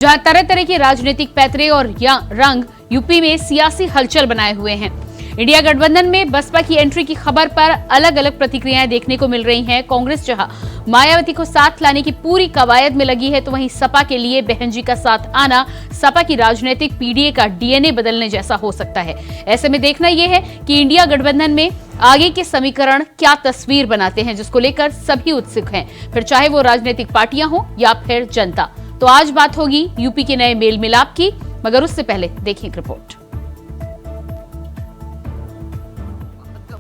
जहां तरह तरह के राजनीतिक पैतरे और रंग यूपी में सियासी हलचल बनाए हुए हैं। इंडिया गठबंधन में बसपा की एंट्री की खबर पर अलग अलग प्रतिक्रियाएं देखने को मिल रही हैं। कांग्रेस जहां मायावती को साथ लाने की पूरी कवायद में लगी है, तो वहीं सपा के लिए बहन जी का साथ आना सपा की राजनीतिक पीडीए का डीएनए बदलने जैसा हो सकता है। ऐसे में देखना यह है कि इंडिया गठबंधन में आगे के समीकरण क्या तस्वीर बनाते हैं, जिसको लेकर सभी उत्सुक हैं, फिर चाहे वो राजनीतिक पार्टियां हो या फिर जनता। तो आज बात होगी यूपी के नए मेल मिलाप की, मगर उससे पहले देखिए एक रिपोर्ट।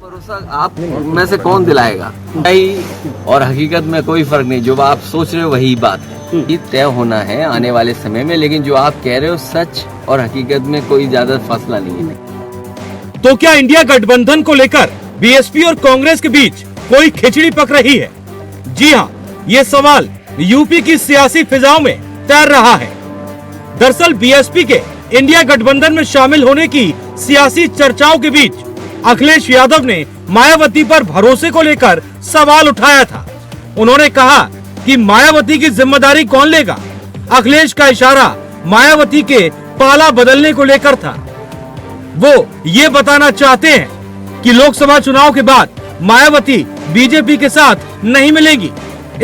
भरोसा आप में से कौन दिलाएगा? और हकीकत में कोई फर्क नहीं। जो आप सोच रहे हो वही बात है, ये तय होना है आने वाले समय में। लेकिन जो आप कह रहे हो सच और हकीकत में कोई ज्यादा फासला नहीं है। तो क्या इंडिया गठबंधन को लेकर बीएसपी और कांग्रेस के बीच कोई खिचड़ी पक रही है? जी हाँ, ये सवाल यूपी की सियासी फिजाओं में तैर रहा है। दरअसल बीएसपी के इंडिया गठबंधन में शामिल होने की सियासी चर्चाओं के बीच अखिलेश यादव ने मायावती पर भरोसे को लेकर सवाल उठाया था। उन्होंने कहा कि मायावती की जिम्मेदारी कौन लेगा। अखिलेश का इशारा मायावती के पाला बदलने को लेकर था। वो ये बताना चाहते हैं कि लोकसभा चुनाव के बाद मायावती बीजेपी के साथ नहीं मिलेगी।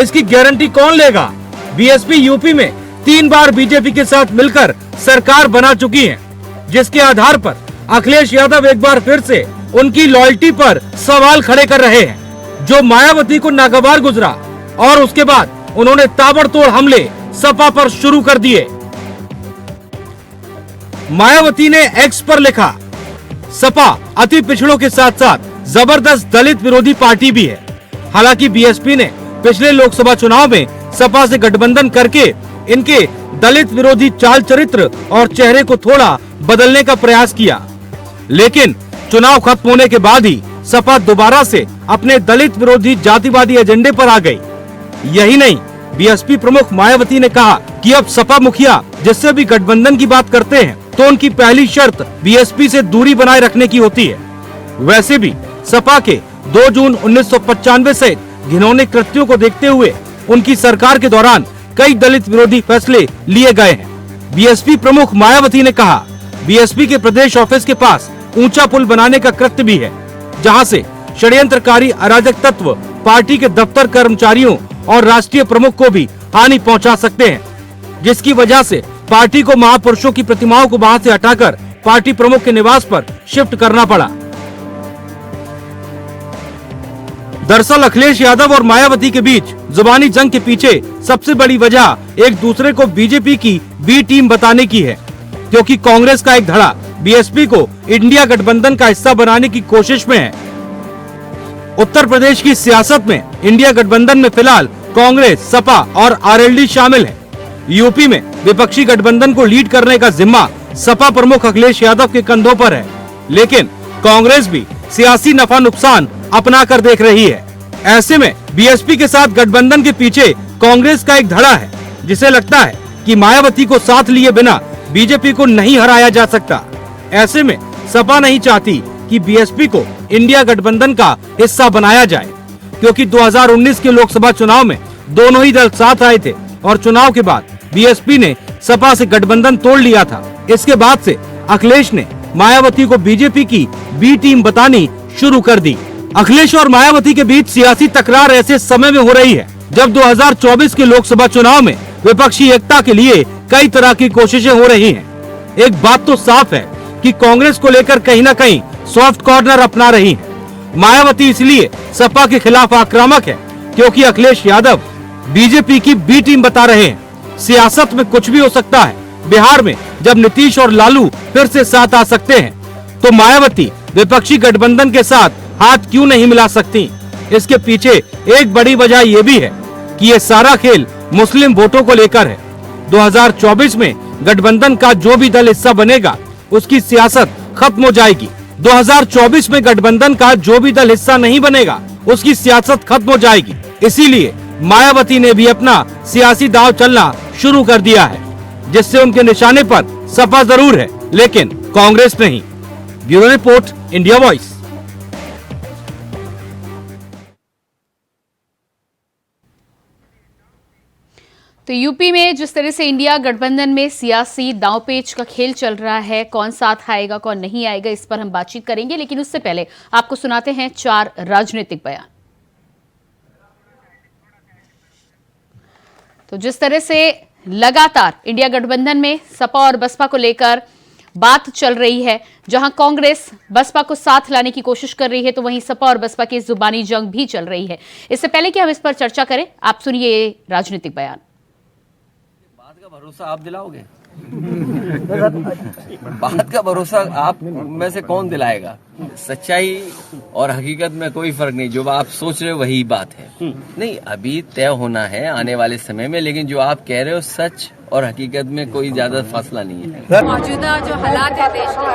इसकी गारंटी कौन लेगा? बीएसपी यूपी में 3 बार बीजेपी के साथ मिलकर सरकार बना चुकी है, जिसके आधार पर अखिलेश यादव एक बार फिर से उनकी लॉयल्टी पर सवाल खड़े कर रहे हैं, जो मायावती को नागवार गुजरा और उसके बाद उन्होंने ताबड़तोड़ हमले सपा पर शुरू कर दिए। मायावती ने एक्स पर लिखा, सपा अति पिछड़ों के साथ साथ जबरदस्त दलित विरोधी पार्टी भी है। हालांकि बीएसपी ने पिछले लोकसभा चुनाव में सपा से गठबंधन करके इनके दलित विरोधी चाल चरित्र और चेहरे को थोड़ा बदलने का प्रयास किया, लेकिन चुनाव खत्म होने के बाद ही सपा दोबारा से अपने दलित विरोधी जातिवादी एजेंडे पर आ गई। यही नहीं, बीएसपी प्रमुख मायावती ने कहा कि अब सपा मुखिया जिससे भी गठबंधन की बात करते हैं तो उनकी पहली शर्त बीएसपी से दूरी बनाए रखने की होती है। वैसे भी सपा के 2 जून 1995 से घिनौने कृत्यों को देखते हुए उनकी सरकार के दौरान कई दलित विरोधी फैसले लिए गए हैं। बीएसपी प्रमुख मायावती ने कहा, बीएसपी के प्रदेश ऑफिस के पास ऊंचा पुल बनाने का कृत्य भी है, जहां से षड्यंत्रकारी अराजक तत्व पार्टी के दफ्तर कर्मचारियों और राष्ट्रीय प्रमुख को भी हानि पहुंचा सकते हैं, जिसकी वजह से पार्टी को महापुरुषों की प्रतिमाओं को वहां से हटाकर पार्टी प्रमुख के निवास पर शिफ्ट करना पड़ा। दरअसल अखिलेश यादव और मायावती के बीच जुबानी जंग के पीछे सबसे बड़ी वजह एक दूसरे को बीजेपी की बी टीम बताने की है, क्योंकि कांग्रेस का एक धड़ा बीएसपी को इंडिया गठबंधन का हिस्सा बनाने की कोशिश में है। उत्तर प्रदेश की सियासत में इंडिया गठबंधन में फिलहाल कांग्रेस, सपा और आरएलडी शामिल है। यूपी में विपक्षी गठबंधन को लीड करने का जिम्मा सपा प्रमुख अखिलेश यादव के कंधों पर है, लेकिन कांग्रेस भी सियासी नफा नुकसान अपना कर देख रही है। ऐसे में बीएसपी के साथ गठबंधन के पीछे कांग्रेस का एक धड़ा है, जिसे लगता है कि मायावती को साथ लिए बिना बीजेपी को नहीं हराया जा सकता। ऐसे में सपा नहीं चाहती कि बीएसपी को इंडिया गठबंधन का हिस्सा बनाया जाए, क्योंकि 2019 के लोकसभा चुनाव में दोनों ही दल साथ आए थे और चुनाव के बाद बीएसपी ने सपा से गठबंधन तोड़ लिया था। इसके बाद से अखिलेश ने मायावती को बीजेपी की बी टीम बतानी शुरू कर दी। अखिलेश और मायावती के बीच सियासी तकरार ऐसे समय में हो रही है जब 2024 के लोकसभा चुनाव में विपक्षी एकता के लिए कई तरह की कोशिशें हो रही हैं। एक बात तो साफ है कि कांग्रेस को लेकर कहीं न कहीं सॉफ्ट कॉर्नर अपना रही है। मायावती इसलिए सपा के खिलाफ आक्रामक है क्योंकि अखिलेश यादव बीजेपी की बी टीम बता रहे हैं। सियासत में कुछ भी हो सकता है। बिहार में जब नीतीश और लालू फिर से साथ आ सकते हैं, तो मायावती विपक्षी गठबंधन के साथ हाथ क्यों नहीं मिला सकती? इसके पीछे एक बड़ी वजह ये भी है कि ये सारा खेल मुस्लिम वोटों को लेकर है। 2024 में गठबंधन का जो भी दल हिस्सा बनेगा उसकी सियासत खत्म हो जाएगी। 2024 में गठबंधन का जो भी दल हिस्सा नहीं बनेगा उसकी सियासत खत्म हो जाएगी। इसीलिए मायावती ने भी अपना सियासी दांव चलना शुरू कर दिया है, जिससे उनके निशाने पर सपा जरूर है, लेकिन कांग्रेस नहीं। Bureau report, India voice. तो यूपी में जिस तरह से इंडिया गठबंधन में सियासी दांवपेच का खेल चल रहा है, कौन साथ आएगा कौन नहीं आएगा, इस पर हम बातचीत करेंगे, लेकिन उससे पहले आपको सुनाते हैं 4 राजनीतिक बयान। तो जिस तरह से लगातार इंडिया गठबंधन में सपा और बसपा को लेकर बात चल रही है, जहां कांग्रेस बसपा को साथ लाने की कोशिश कर रही है, तो वहीं सपा और बसपा की जुबानी जंग भी चल रही है। इससे पहले कि हम इस पर चर्चा करें, आप सुनिए ये राजनीतिक बयान। बात का भरोसा आप दिलाओगे? बात का भरोसा आप में से कौन दिलाएगा? सच्चाई और हकीकत में कोई फर्क नहीं, जो आप सोच रहे हो वही बात है। नहीं, अभी तय होना है आने वाले समय में, लेकिन जो आप कह रहे हो सच और हकीकत में कोई ज्यादा फासला नहीं है। मौजूदा जो हालात है देश के,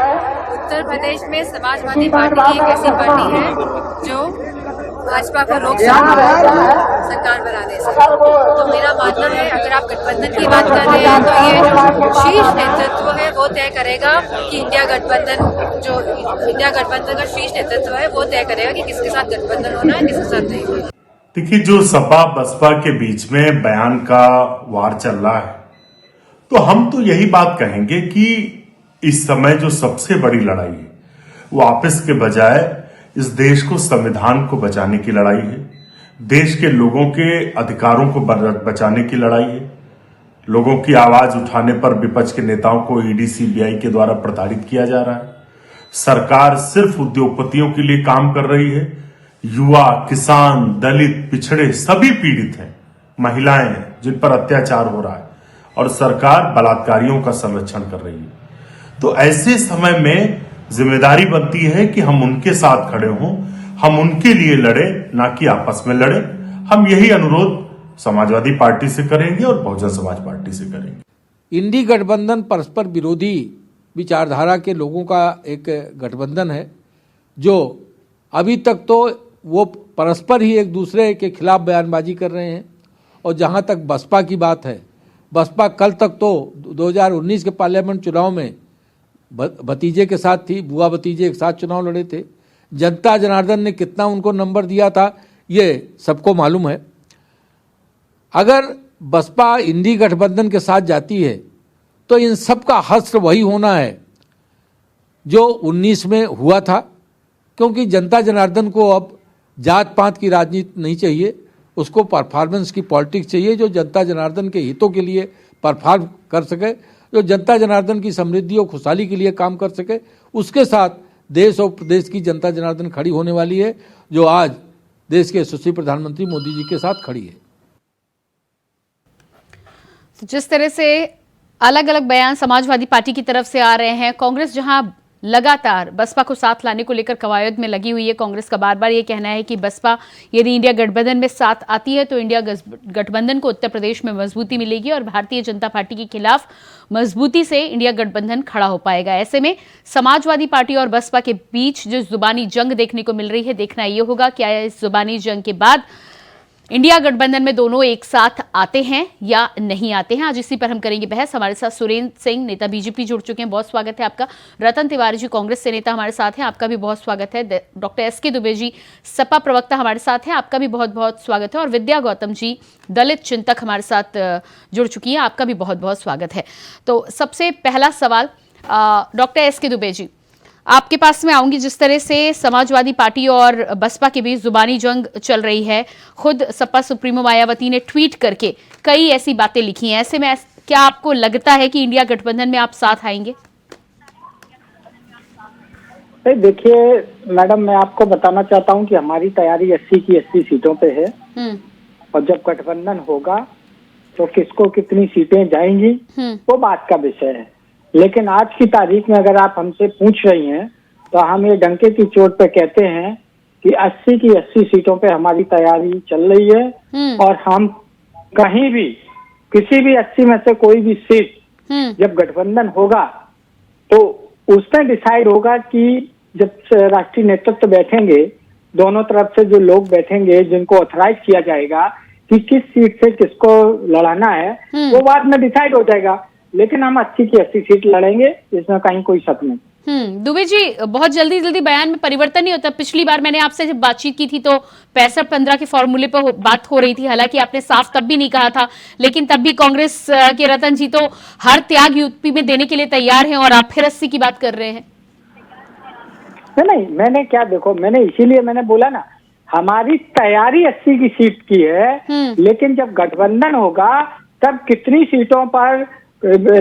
उत्तर प्रदेश में समाजवादी पार्टी एक ऐसी पार्टी है जो भाजपा को रोक सकती है सरकार बनाने से। तो मेरा मानना है, अगर आप गठबंधन की बात कर रहे हैं, तो ये जो शीर्ष नेतृत्व है वो तय करेगा कि इंडिया गठबंधन का शीर्ष नेतृत्व है वो तय करेगा कि किसके साथ गठबंधन होना है, किसके साथ नहीं होना। देखिए, जो सपा बसपा के बीच में बयान का वार चल रहा है, तो हम तो यही बात कहेंगे कि इस समय जो सबसे बड़ी लड़ाई है वो आपस के बजाय इस देश को, संविधान को बचाने की लड़ाई है। देश के लोगों के अधिकारों को बचाने की लड़ाई है। लोगों की आवाज उठाने पर विपक्ष के नेताओं को ईडी सीबीआई के द्वारा प्रताड़ित किया जा रहा है। सरकार सिर्फ उद्योगपतियों के लिए काम कर रही है। युवा, किसान, दलित, पिछड़े सभी पीड़ित हैं। महिलाएं हैं जिन पर अत्याचार हो रहा है, और सरकार बलात्कारियों का संरक्षण कर रही है। तो ऐसे समय में जिम्मेदारी बनती है कि हम उनके साथ खड़े हों, हम उनके लिए लड़े, ना कि आपस में लड़े। हम यही अनुरोध समाजवादी पार्टी से करेंगे और बहुजन समाज पार्टी से करेंगे। इंडी गठबंधन परस्पर विरोधी विचारधारा के लोगों का एक गठबंधन है, जो अभी तक तो वो परस्पर ही एक दूसरे के खिलाफ बयानबाजी कर रहे हैं। और जहां तक बसपा की बात है, बसपा कल तक तो 2019 के पार्लियामेंट चुनाव में भतीजे के साथ थी, बुआ भतीजे एक साथ चुनाव लड़े थे। जनता जनार्दन ने कितना उनको नंबर दिया था ये सबको मालूम है। अगर बसपा इंडी गठबंधन के साथ जाती है तो इन सब का हश्र वही होना है जो 19 में हुआ था, क्योंकि जनता जनार्दन को अब जात पात की राजनीति नहीं चाहिए, उसको परफॉर्मेंस की पॉलिटिक्स चाहिए, जो जनता जनार्दन के हितों के लिए परफॉर्म कर सके, जो जनता जनार्दन की समृद्धि और खुशहाली के लिए काम कर सके। उसके साथ देश और प्रदेश की जनता जनार्दन खड़ी होने वाली है, जो आज देश के यशस्वी प्रधानमंत्री मोदी जी के साथ खड़ी है। जिस तरह से अलग अलग बयान समाजवादी पार्टी की तरफ से आ रहे हैं, कांग्रेस जहां लगातार बसपा को साथ लाने को लेकर कवायद में लगी हुई है। कांग्रेस का बार बार ये कहना है कि बसपा यदि इंडिया गठबंधन में साथ आती है तो इंडिया गठबंधन को उत्तर प्रदेश में मजबूती मिलेगी और भारतीय जनता पार्टी के खिलाफ मजबूती से इंडिया गठबंधन खड़ा हो पाएगा। ऐसे में समाजवादी पार्टी और बसपा के बीच जो जुबानी जंग देखने को मिल रही है, देखना यह होगा क्या इस जुबानी जंग के बाद इंडिया गठबंधन में दोनों एक साथ आते हैं या नहीं आते हैं। आज इसी पर हम करेंगे बहस। हमारे साथ सुरेंद्र सिंह, नेता बीजेपी, जुड़ चुके हैं, बहुत स्वागत है आपका। रतन तिवारी जी, कांग्रेस से नेता, हमारे साथ हैं, आपका भी बहुत स्वागत है। डॉक्टर एसके दुबे जी, सपा प्रवक्ता, हमारे साथ हैं, आपका भी बहुत बहुत स्वागत है। और विद्या गौतम जी, दलित चिंतक, हमारे साथ जुड़ चुकी हैं, आपका भी बहुत बहुत स्वागत है। तो सबसे पहला सवाल डॉक्टर एसके दुबे जी, आपके पास में आऊंगी। जिस तरह से समाजवादी पार्टी और बसपा के बीच जुबानी जंग चल रही है, खुद सपा सुप्रीमो मायावती ने ट्वीट करके कई ऐसी बातें लिखी हैं, ऐसे में क्या आपको लगता है कि इंडिया गठबंधन में आप साथ आएंगे? देखिए मैडम, मैं आपको बताना चाहता हूं कि हमारी तैयारी 80 की 80 सीटों पे है, और जब गठबंधन होगा तो किसको कितनी सीटें जाएंगी वो बात का विषय है। लेकिन आज की तारीख में अगर आप हमसे पूछ रही हैं तो हम ये डंके की चोट पे कहते हैं कि 80 की 80 सीटों पे हमारी तैयारी चल रही है, और हम कहीं भी किसी भी 80 में से कोई भी सीट जब गठबंधन होगा तो उसमें डिसाइड होगा कि जब राष्ट्रीय नेतृत्व बैठेंगे, दोनों तरफ से जो लोग बैठेंगे जिनको ऑथराइज किया जाएगा कि किस सीट से किसको लड़ाना है, वो बाद में डिसाइड हो जाएगा। लेकिन हम 80 की 80 सीट लड़ेंगे, इसमें कहीं कोई शक नहीं। दुबे जी, बहुत जल्दी जल्दी बयान में परिवर्तन नहीं होता। पिछली बार मैंने आपसे जब बातचीत की थी तो 65-15 के फॉर्मूले पर बात हो रही थी, हालांकि आपने साफ तब भी नहीं कहा था, लेकिन तब भी कांग्रेस के रतन जी तो हर त्याग यूपी में देने के लिए तैयार हैं और आप फिर 80 की बात कर रहे हैं। नहीं, मैंने क्या, देखो, मैंने बोला ना, हमारी तैयारी 80 की सीट की है, लेकिन जब गठबंधन होगा तब कितनी सीटों पर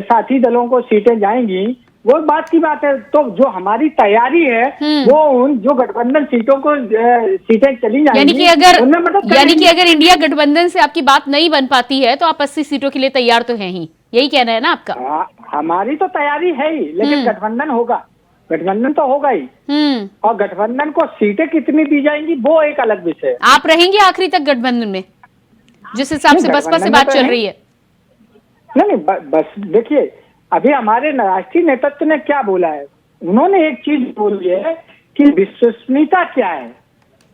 साथी दलों को सीटें जाएंगी वो बात की बात है। तो जो हमारी तैयारी है वो उन जो गठबंधन सीटों को सीटें चली जाएंगी, यानी कि अगर इंडिया गठबंधन से आपकी बात नहीं बन पाती है तो आप 80 सीटों के लिए तैयार तो हैं ही, यही कहना है ना आपका? हमारी तो तैयारी है ही, लेकिन गठबंधन होगा, गठबंधन तो होगा ही, और गठबंधन को सीटें कितनी दी जाएंगी वो एक अलग विषय है। आप रहेंगे आखिरी तक गठबंधन में, जिस हिसाब से बसपा से बात चल रही है? नहीं, बस देखिए, अभी हमारे राष्ट्रीय नेतृत्व ने क्या बोला है, उन्होंने एक चीज बोली है कि विश्वसनीयता क्या है,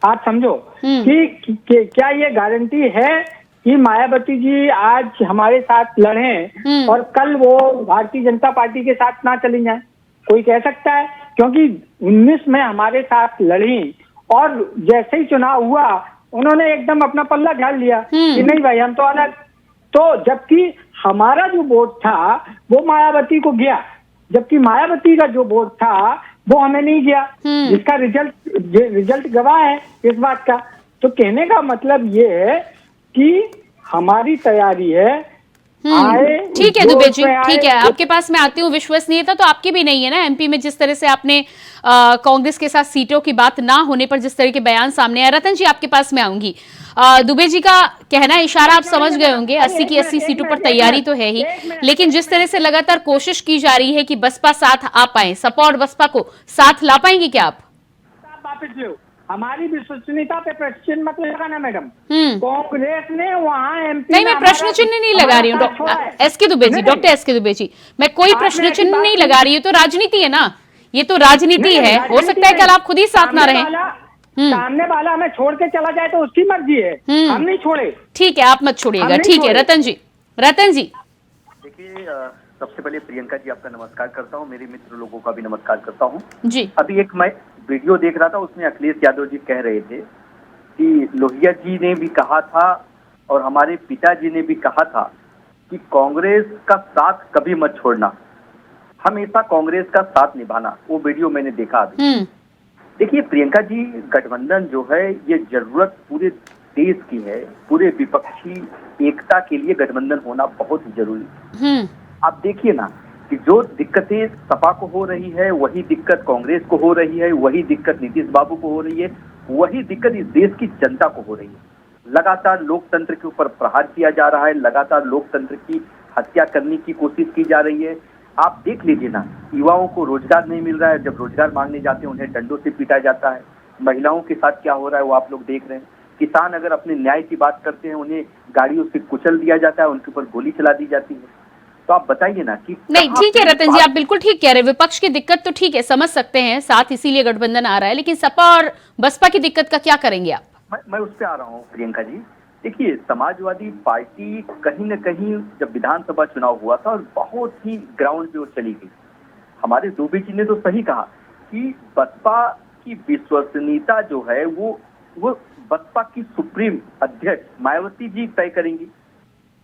आप समझो कि क्या ये गारंटी है कि मायावती जी आज हमारे साथ लड़े और कल वो भारतीय जनता पार्टी के साथ ना चली जाए? कोई कह सकता है? क्योंकि 19 में हमारे साथ लड़ी और जैसे ही चुनाव हुआ उन्होंने एकदम अपना पल्ला झाड़ लिया कि नहीं भाई हम तो अलग। तो जबकि हमारा जो वोट था वो मायावती को गया, जबकि मायावती का जो वोट था वो हमें नहीं गया, जिसका रिजल्ट गवाह है इस बात का। तो कहने का मतलब ये है कि हमारी तैयारी है। ठीक है दुबे जी, ठीक है, आपके पास मैं आती हूँ। विश्वसनीयता तो आपकी भी नहीं है ना एमपी में, जिस तरह से आपने कांग्रेस के साथ सीटों की बात ना होने पर जिस तरह के बयान सामने आए। रतन जी, आपके पास मैं आऊंगी। दुबे जी का कहना, इशारा आप समझ गए होंगे, 80 की 80 सीटों पर तैयारी तो है ही, लेकिन जिस तरह से लगातार कोशिश की जा रही है कि बसपा साथ आ पाए, सपा और बसपा को साथ ला पाएंगे क्या आप? हमारी विश्वसनीयता पे प्रश्न चिन्ह मत लगाना मैडम। कांग्रेस ने वहाँ एमपी नहीं, मैं प्रश्न चिन्ह नहीं लगा रही हूँ डॉक्टर एस के दुबे जी, मैं कोई प्रश्न चिन्ह नहीं लगा रही हूँ। तो राजनीति है ना, ये तो राजनीति है, हो सकता है कल आप खुद ही साथ ना रहे। सामने वाला हमें छोड़ के चला जाए तो उसकी मर्जी है, हम नहीं छोड़े। ठीक है, आप मत छोड़िएगा। ठीक है रतन जी। देखिए, सबसे पहले प्रियंका जी आपका नमस्कार करता हूँ, मेरे मित्र लोगों का भी नमस्कार करता हूँ जी। अभी एक मैं वीडियो देख रहा था, उसमें अखिलेश यादव जी कह रहे थे कि लोहिया जी ने भी कहा था और हमारे पिताजी ने भी कहा था कि कांग्रेस का साथ कभी मत छोड़ना, हमेशा कांग्रेस का साथ निभाना। वो वीडियो मैंने देखा अभी। देखिए प्रियंका जी, गठबंधन जो है ये जरूरत पूरे देश की है, पूरे विपक्षी एकता के लिए गठबंधन होना बहुत ही जरूरी है। आप देखिए ना कि जो दिक्कतें सपा को हो रही है वही दिक्कत कांग्रेस को हो रही है, वही दिक्कत नीतीश बाबू को हो रही है, वही दिक्कत इस देश की जनता को हो रही है। लगातार लोकतंत्र के ऊपर प्रहार किया जा रहा है, लगातार लोकतंत्र की हत्या करने की कोशिश की जा रही है। आप देख लीजिए ना, युवाओं को रोजगार नहीं मिल रहा है, जब रोजगार मांगने जाते हैं उन्हें डंडों से पीटा जाता है। महिलाओं के साथ क्या हो रहा है वो आप लोग देख रहे हैं। किसान अगर अपने न्याय की बात करते हैं उन्हें गाड़ियों से कुचल दिया जाता है, उनके ऊपर गोली चला दी जाती है। तो आप बताइए ना कि नहीं, ठीक है रतन जी, आप बिल्कुल ठीक कह रहे हैं। विपक्ष की दिक्कत तो ठीक है, समझ सकते हैं, साथ इसीलिए गठबंधन आ रहा है, लेकिन सपा और बसपा की दिक्कत का क्या करेंगे आप? मैं उस पर आ रहा हूँ प्रियंका जी। देखिए, समाजवादी पार्टी कहीं न कहीं जब विधानसभा चुनाव हुआ था और बहुत ही ग्राउंड पे वो चली गई। हमारे दुबे जी ने तो सही कहा कि बसपा की विश्वसनीयता जो है वो बसपा की सुप्रीम अध्यक्ष मायावती जी तय करेंगी।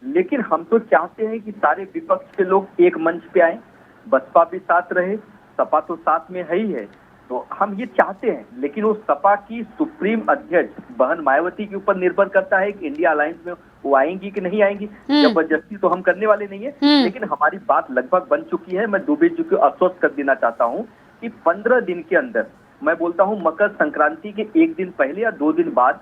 लेकिन हम तो चाहते हैं कि सारे विपक्ष के लोग एक मंच पे आए, बसपा भी साथ रहे, सपा तो साथ में है ही है, तो हम ये चाहते हैं। लेकिन वो सपा की सुप्रीम अध्यक्ष बहन मायावती के ऊपर निर्भर करता है कि इंडिया अलायंस में वो आएंगी कि नहीं आएंगी। जबरदस्ती तो हम करने वाले नहीं है, लेकिन हमारी बात लगभग बन चुकी है। मैं दुबे जी को आश्वस्त कर देना चाहता हूँ कि 15 दिन के अंदर, मैं बोलता हूँ मकर संक्रांति के 1 दिन पहले या 2 दिन बाद,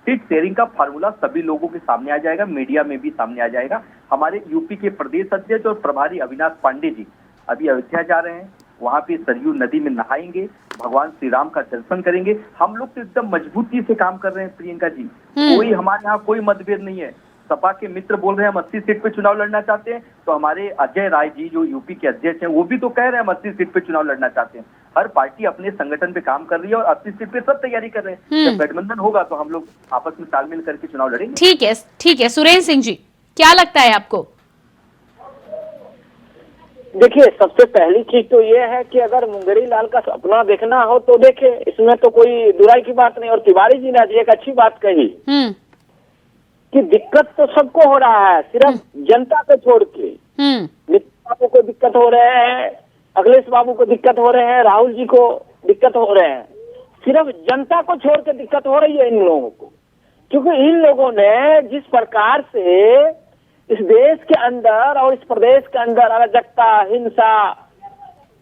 सीट शेयरिंग का फार्मूला सभी लोगों के सामने आ जाएगा, मीडिया में भी सामने आ जाएगा। हमारे यूपी के प्रदेश अध्यक्ष और प्रभारी अविनाश पांडे जी अभी अयोध्या जा रहे हैं, वहां पे सरयू नदी में नहाएंगे, भगवान श्री राम का दर्शन करेंगे। हम लोग तो एकदम मजबूती से काम कर रहे हैं प्रियंका जी, कोई हमारे यहाँ कोई मतभेद नहीं है। सपा के मित्र बोल रहे हैं हम 80 सीट पे चुनाव लड़ना चाहते हैं, तो हमारे अजय राय जी जो यूपी के अध्यक्ष हैं वो भी तो कह रहे हैं हम 80 सीट पे चुनाव लड़ना चाहते हैं। हर पार्टी अपने संगठन पे काम कर रही है और 80 सीट पे सब तैयारी कर रहे हैं। जब गठबंधन होगा तो हम लोग आपस में तालमेल करके चुनाव लड़ेंगे। ठीक है सुरेंद्र सिंह जी, क्या लगता है आपको? देखिए, सबसे पहली चीज तो ये है कि अगर मुंगेरी लाल का सपना देखना हो तो देखे, इसमें तो कोई दुराई की बात नहीं। और तिवारी जी ने आज एक अच्छी बात कही कि दिक्कत तो सबको हो रहा है, सिर्फ जनता को छोड़ के। नितिन बाबू को दिक्कत हो रहे हैं, अखिलेश बाबू को दिक्कत हो रहे हैं, राहुल जी को दिक्कत हो रहे हैं, सिर्फ जनता को छोड़ के दिक्कत हो रही है इन लोगों को। क्योंकि इन लोगों ने जिस प्रकार से इस देश के अंदर और इस प्रदेश के अंदर अराजकता, हिंसा,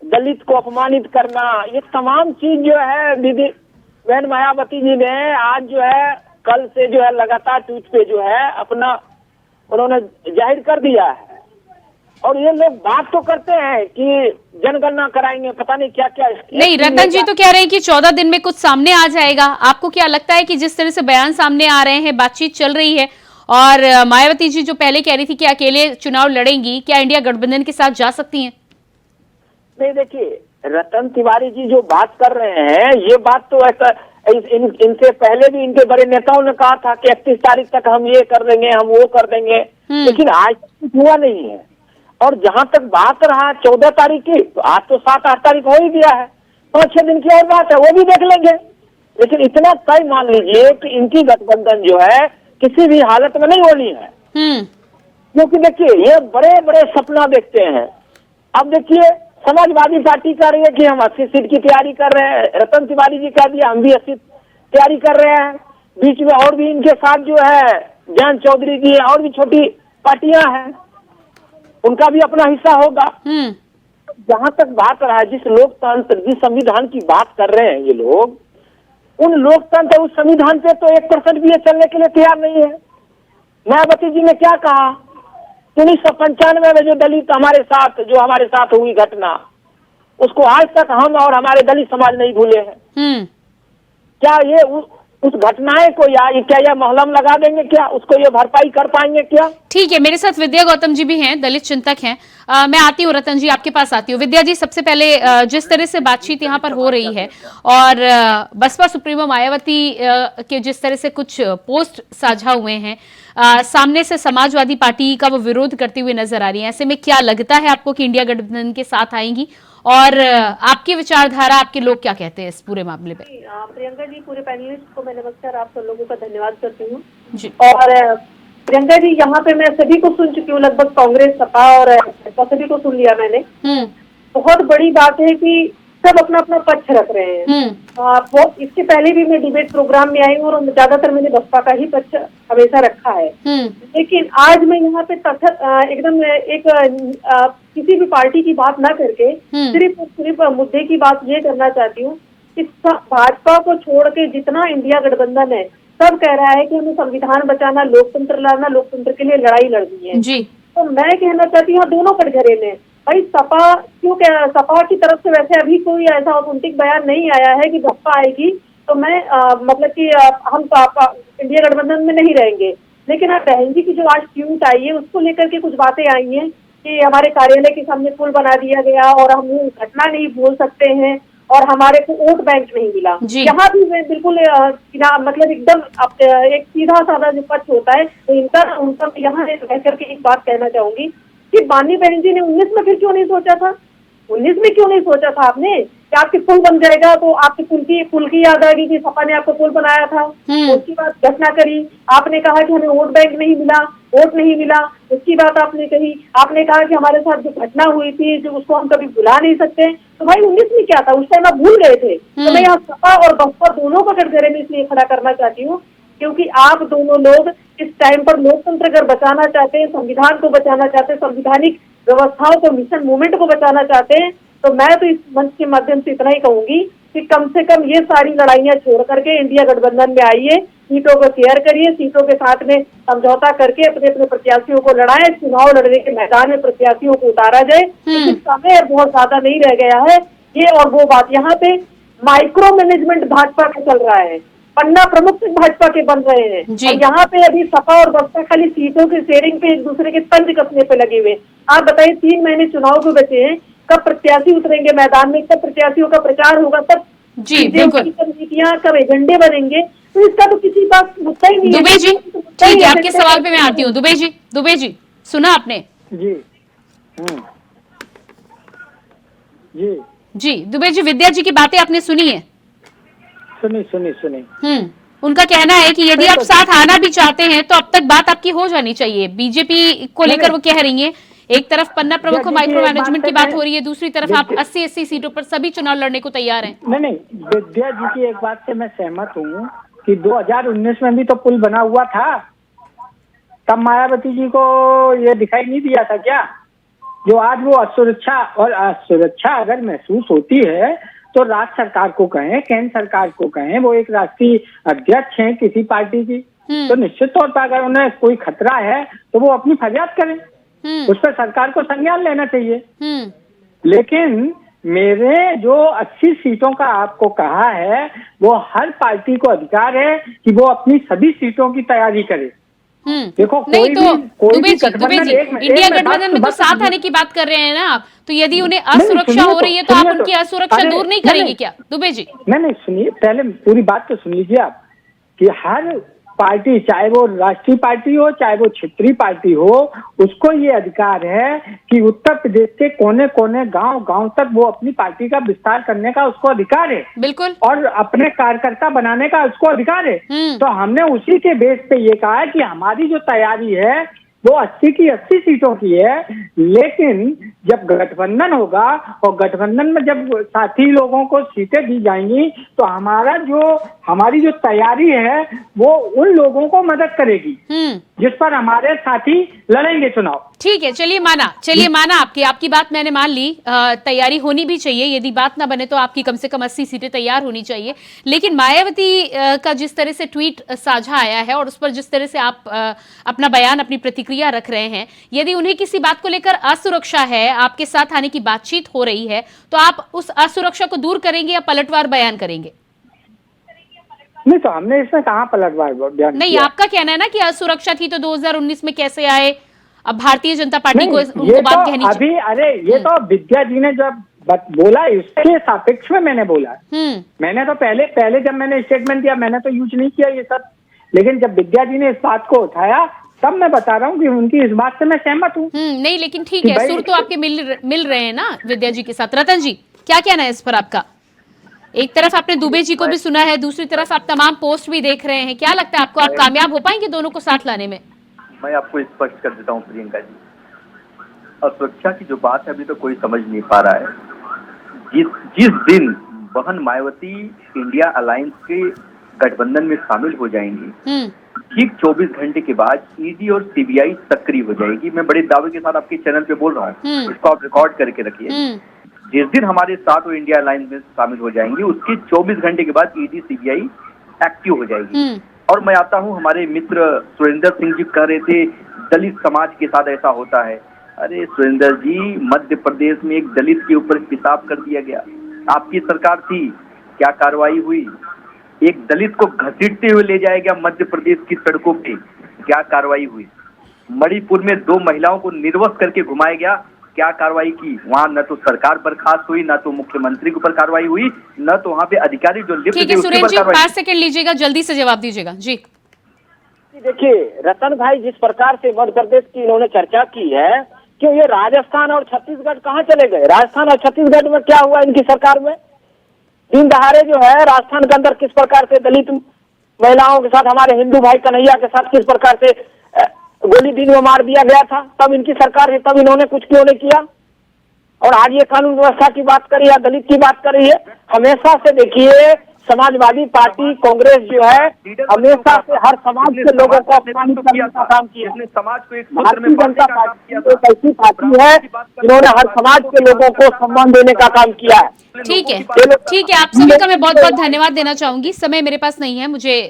दलित को अपमानित करना, ये तमाम चीज जो है दीदी बहन मायावती जी ने आज जो है कल से जो है लगातार ट्वीट पे जो है अपना उन्होंने जाहिर कर दिया है। और ये लोग बात तो करते हैं कि जनगणना कराएंगे, पता नहीं क्या क्या। नहीं, रतन जी तो कह रहे हैं कि 14 दिन में कुछ सामने आ जाएगा। आपको क्या लगता है कि जिस तरह से बयान सामने आ रहे हैं, बातचीत चल रही है, और मायावती जी जो पहले कह रही थी कि अकेले चुनाव लड़ेंगी, क्या इंडिया गठबंधन के साथ जा सकती हैं? नहीं, देखिए, रतन तिवारी जी जो बात कर रहे हैं, ये बात तो ऐसा इनसे पहले भी इनके बड़े नेताओं ने कहा था कि 31 तारीख तक हम ये कर देंगे, हम वो कर देंगे, लेकिन आज कुछ हुआ नहीं है। और जहां तक बात रहा 14 तारीख की, तो आज तो 7-8 तारीख हो ही गया है, 5-6 दिन की और बात है, वो भी देख लेंगे। लेकिन इतना तय मान लीजिए कि इनकी गठबंधन जो है किसी भी हालत में नहीं होनी है। क्योंकि देखिए, ये बड़े बड़े सपना देखते हैं। अब देखिए, समाजवादी पार्टी कह रही है कि हम 80 सीट की तैयारी कर रहे हैं, रतन तिवारी जी कह दिया हम भी 80 तैयारी कर रहे हैं। बीच में और भी इनके साथ जो है जयंत चौधरी जी और भी छोटी पार्टियां हैं, उनका भी अपना हिस्सा होगा। जहां तक बात रहा है, जिस लोकतंत्र, जिस संविधान की बात कर रहे हैं ये लोग, उन लोकतंत्र, उस संविधान पे तो 1% भी ये चलने के लिए तैयार नहीं है। मायावती जी ने क्या कहा, 1995 में जो दलित हमारे साथ हुई घटना, उसको आज तक हम और हमारे दलित समाज नहीं भूले हैं। क्या ये उस घटनाएं को क्या यह महलम लगा देंगे, क्या उसको ये भरपाई कर पाएंगे क्या? ठीक है, मेरे साथ विद्या गौतम जी भी हैं, दलित चिंतक हैं। मैं आती हूँ रतन जी, आपके पास आती हूँ। विद्या जी, सबसे पहले जिस तरह से बातचीत यहाँ पर हो रही है और बसपा सुप्रीमो मायावती के जिस तरह से कुछ पोस्ट साझा हुए हैं, सामने से समाजवादी पार्टी का वो विरोध करती हुई नजर आ रही है, ऐसे में क्या लगता है आपको कि इंडिया गठबंधन के साथ आएंगी, और आपकी विचारधारा, आपके लोग क्या कहते हैं इस पूरे मामले में? प्रियंका जी, पूरे पैनलिस्ट को मैं नमस्कार, आप सब लोगों का धन्यवाद करती हूँ जी। और प्रियंका जी, यहाँ पे मैं सभी को सुन चुकी हूँ, लगभग कांग्रेस, सपा और सभी को सुन लिया मैंने। बहुत बड़ी बात है कि सब अपना अपना पक्ष रख रहे हैं। इसके पहले भी मैं डिबेट प्रोग्राम में आई हूँ और ज्यादातर मैंने बसपा का ही पक्ष हमेशा रखा है। लेकिन आज मैं यहाँ पे एकदम एक किसी भी पार्टी की बात ना करके सिर्फ मुद्दे की बात ये करना चाहती हूँ कि भाजपा को छोड़ के जितना इंडिया गठबंधन है, सब कह रहा है कि हमें संविधान बचाना, लोकतंत्र लाना, लोकतंत्र के लिए लड़ाई लड़नी है जी। तो मैं कहना चाहती हूँ दोनों कटघरे में भाई, सपा की तरफ से वैसे अभी कोई ऐसा ऑथेंटिक बयान नहीं आया है कि बसपा आएगी तो मैं मतलब कि हम इंडिया गठबंधन में नहीं रहेंगे। लेकिन आप बहन जी की जो आज ट्वीट आई है उसको लेकर के कुछ बातें आई हैं कि हमारे कार्यालय के सामने पुल बना दिया गया और हम घटना नहीं भूल सकते हैं और हमारे को वोट बैंक नहीं मिला। यहाँ भी मैं बिल्कुल मतलब एकदम एक सीधा साधा जो पक्ष होता है तो उनका यहाँ रह करके एक बात कहना चाहूंगी कि बानी बहन जी ने 19 में फिर क्यों नहीं सोचा था? 19 में क्यों नहीं सोचा था आपने कि आपके पुल बन जाएगा? तो आपके पुल की याद आ गई कि सपा ने आपको पुल बनाया था, उसकी बात घटना करी। आपने कहा कि हमें वोट बैंक नहीं मिला, वोट नहीं मिला, उसकी बात आपने कही। आपने कहा कि हमारे साथ जो घटना हुई थी जो उसको हम कभी भुला नहीं सकते। तो भाई 19 में क्या था? उस टाइम आप भूल गए थे। तो मैं यहाँ सपा और बसपा दोनों को कटघरे में इसलिए खड़ा करना चाहती हूँ क्योंकि आप दोनों लोग इस टाइम पर लोकतंत्र अगर बचाना चाहते हैं, संविधान को बचाना चाहते हैं, संवैधानिक व्यवस्थाओं को, मिशन मूवमेंट को बचाना चाहते हैं, तो मैं तो इस मंच के माध्यम से इतना ही कहूंगी कि कम से कम ये सारी लड़ाइयां छोड़ करके इंडिया गठबंधन में आइए, सीटों को शेयर करिए, सीटों के साथ में समझौता करके अपने अपने प्रत्याशियों को लड़ाएं, चुनाव लड़ने के मैदान में प्रत्याशियों को उतारा जाए। समय बहुत ज्यादा नहीं रह गया है। ये और वो बात, यहाँ पे माइक्रो मैनेजमेंट भाजपा का चल रहा है, पन्ना प्रमुख से भाजपा के बन रहे हैं और यहाँ पे अभी सपा और बसपा खाली सीटों के शेयरिंग पे एक दूसरे के तंज कसने पे लगे हुए। आप बताइए 3 महीने चुनाव को बचे हैं, कब प्रत्याशी उतरेंगे मैदान में, कब प्रत्याशियों का प्रचार होगा, तब नीतियां, कब एजेंडे बनेंगे, तो इसका तो किसी बात मुद्दा ही नहीं है। दुबे जी, ठीक है, आपके सवाल पे मैं आती हूँ। दुबे जी सुना आपने? जी। जी जी दुबे जी, विद्या जी की बातें आपने सुनी है? सुनी। उनका कहना है कि यदि आप साथ आना भी चाहते हैं तो अब तक बात आपकी हो जानी चाहिए। बीजेपी को लेकर वो कह रही हैं, एक तरफ पन्ना प्रमुख को माइक्रो मैनेजमेंट की बात हो रही है, दूसरी तरफ आप 80-80 सीटों पर सभी चुनाव लड़ने को तैयार हैं। नहीं, विद्या जी की एक बात से मैं सहमत हूँ कि 2019 में भी तो पुल बना हुआ था, तब मायावती जी को ये दिखाई नहीं दिया था क्या? जो आज वो असुरक्षा अगर महसूस होती है तो राज्य सरकार को कहें, केंद्र सरकार को कहें, वो एक राष्ट्रीय अध्यक्ष हैं किसी पार्टी की, तो निश्चित तौर पर अगर उन्हें कोई खतरा है तो वो अपनी फरियाद करें, उस पर सरकार को संज्ञान लेना चाहिए। लेकिन मेरे जो 80 सीटों का आपको कहा है, वो हर पार्टी को अधिकार है कि वो अपनी सभी सीटों की तैयारी करे। देखो नहीं तो दुबे जी, इंडिया एक गठबंधन में तो साथ आने की बात कर रहे हैं ना आप, तो यदि उन्हें असुरक्षा हो रही है तो आप उनकी असुरक्षा दूर नहीं करेंगे क्या दुबे जी? नहीं, सुनिए, पहले पूरी बात तो सुन लीजिए आप कि हर पार्टी, चाहे वो राष्ट्रीय पार्टी हो चाहे वो क्षेत्रीय पार्टी हो, उसको ये अधिकार है कि उत्तर प्रदेश के कोने कोने गांव तक वो अपनी पार्टी का विस्तार करने का उसको अधिकार है, बिल्कुल, और अपने कार्यकर्ता बनाने का उसको अधिकार है। तो हमने उसी के बेस पे ये कहा है कि हमारी जो तैयारी है वो 80 की 80 सीटों की है, लेकिन जब गठबंधन होगा और गठबंधन में जब साथी लोगों को सीटें दी जाएंगी तो हमारी जो तैयारी है वो उन लोगों को मदद करेगी जिस पर हमारे साथी लड़ेंगे चुनाव। ठीक है, चलिए माना आपकी बात मैंने मान ली। तैयारी होनी भी चाहिए, यदि बात ना बने तो आपकी कम से कम 80 सीटें तैयार होनी चाहिए। लेकिन मायावती का जिस तरह से ट्वीट साझा आया है और उस पर जिस तरह से आप अपना बयान, अपनी प्रतिक्रिया रख रहे हैं, यदि उन्हें किसी बात को लेकर असुरक्षा है, आपके साथ आने की बातचीत हो रही है, तो आप उस असुरक्षा को दूर करेंगे या पलटवार बयान करेंगे? नहीं, तो हमने इसमें कहाँ पलटवार बयान नहीं, आपका कहना है ना कि असुरक्षा थी तो 2019 में कैसे आए? अब भारतीय जनता पार्टी को उनको बात कहनी चाहिए। अरे ये तो विद्या जी ने जब बोला इसके सापेक्ष में मैंने बोला। मैंने तो पहले जब मैंने स्टेटमेंट दिया मैंने तो यूज नहीं किया ये सब, लेकिन जब विद्या जी ने इस बात को उठाया तब मैं बता रहा हूँ कि उनकी इस बात से मैं सहमत हूँ। नहीं, लेकिन ठीक है, सुर तो आपके मिल रहे हैं ना विद्या जी के साथ। रतन जी, क्या कहना है इस पर आपका? एक तरफ आपने दुबे जी को भी सुना है, दूसरी तरफ आप तमाम पोस्ट भी देख रहे हैं, क्या लगता है आपको, आप कामयाब हो पाएंगे दोनों को साथ लाने में? मैं आपको स्पष्ट कर देता हूँ प्रियंका जी, असुरक्षा की जो बात है अभी तो कोई समझ नहीं पा रहा है। जिस दिन बहन मायावती इंडिया अलायंस के गठबंधन में शामिल हो जाएंगी, ठीक 24 घंटे के बाद ईडी और सीबीआई सक्रिय हो जाएगी। मैं बड़े दावे के साथ आपके चैनल पे बोल रहा हूँ, इसको आप रिकॉर्ड करके रखिए। जिस दिन हमारे साथ वो इंडिया अलायंस में शामिल हो जाएंगी, उसके 24 घंटे के बाद ईडी सीबीआई एक्टिव हो जाएगी। और मैं आता हूँ, हमारे मित्र सुरेंद्र सिंह जी कह रहे थे दलित समाज के साथ ऐसा होता है। अरे सुरेंद्र जी, मध्य प्रदेश में एक दलित के ऊपर पेशाब कर दिया गया, आपकी सरकार थी, क्या कार्रवाई हुई? एक दलित को घसीटते हुए ले जाया गया मध्य प्रदेश की सड़कों पे, क्या कार्रवाई हुई? मणिपुर में 2 महिलाओं को निर्वस्त्र करके घुमाया गया, क्या कार्रवाई की? वहाँ न तो सरकार बर्खास्त हुई, न तो मुख्यमंत्री के ऊपर कार्रवाई हुई, न तो वहाँ पे अधिकारी जो लिप्त थे उसके ऊपर कार्रवाई। 5 सेकंड लीजिएगा, जल्दी से जवाब दीजिएगा जी। देखिए रतन भाई, जिस प्रकार से मध्य प्रदेश की इन्होंने चर्चा की है, क्यों ये राजस्थान और छत्तीसगढ़ कहाँ चले गए? राजस्थान और छत्तीसगढ़ में क्या हुआ इनकी सरकार में? दिन दहाड़े जो है राजस्थान के अंदर किस प्रकार से दलित महिलाओं के साथ, हमारे हिंदू भाई कन्हैया के साथ किस प्रकार से गोली दिन में मार दिया गया था, तब इनकी सरकार है, तब इन्होंने कुछ क्यों नहीं किया? और आज ये कानून व्यवस्था की बात करी या दलित की बात करी है। हमेशा से देखिए समाजवादी पार्टी कांग्रेस जो है हमेशा से हर समाज के लोगों को अपमानित करने का काम किया। भारतीय जनता पार्टी एक ऐसी पार्टी है जिन्होंने हर समाज के लोगों को सम्मान देने का काम किया है। ठीक है, आप सभी का मैं बहुत बहुत धन्यवाद देना चाहूंगी। समय मेरे पास नहीं है, मुझे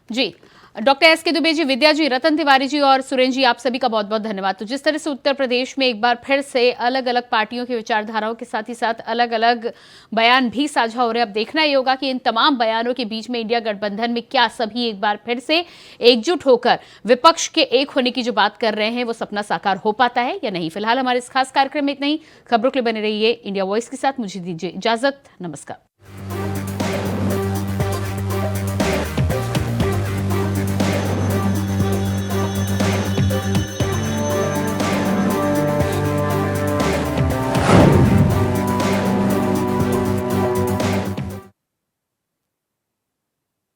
जी डॉक्टर एस के दुबे जी, विद्या जी, रतन तिवारी जी और सुरेंद्र जी, आप सभी का बहुत बहुत धन्यवाद। तो जिस तरह से उत्तर प्रदेश में एक बार फिर से अलग अलग पार्टियों की विचारधाराओं के साथ ही साथ अलग अलग बयान भी साझा हो रहे हैं, अब देखना ये होगा कि इन तमाम बयानों के बीच में इंडिया गठबंधन में क्या सभी एक बार फिर से एकजुट होकर विपक्ष के एक होने की जो बात कर रहे हैं वो सपना साकार हो पाता है या नहीं। फिलहाल हमारे इस खास कार्यक्रम में इतना ही। खबरों के लिए बने रहिए इंडिया वॉइस के साथ। मुझे दीजिए इजाजत, नमस्कार।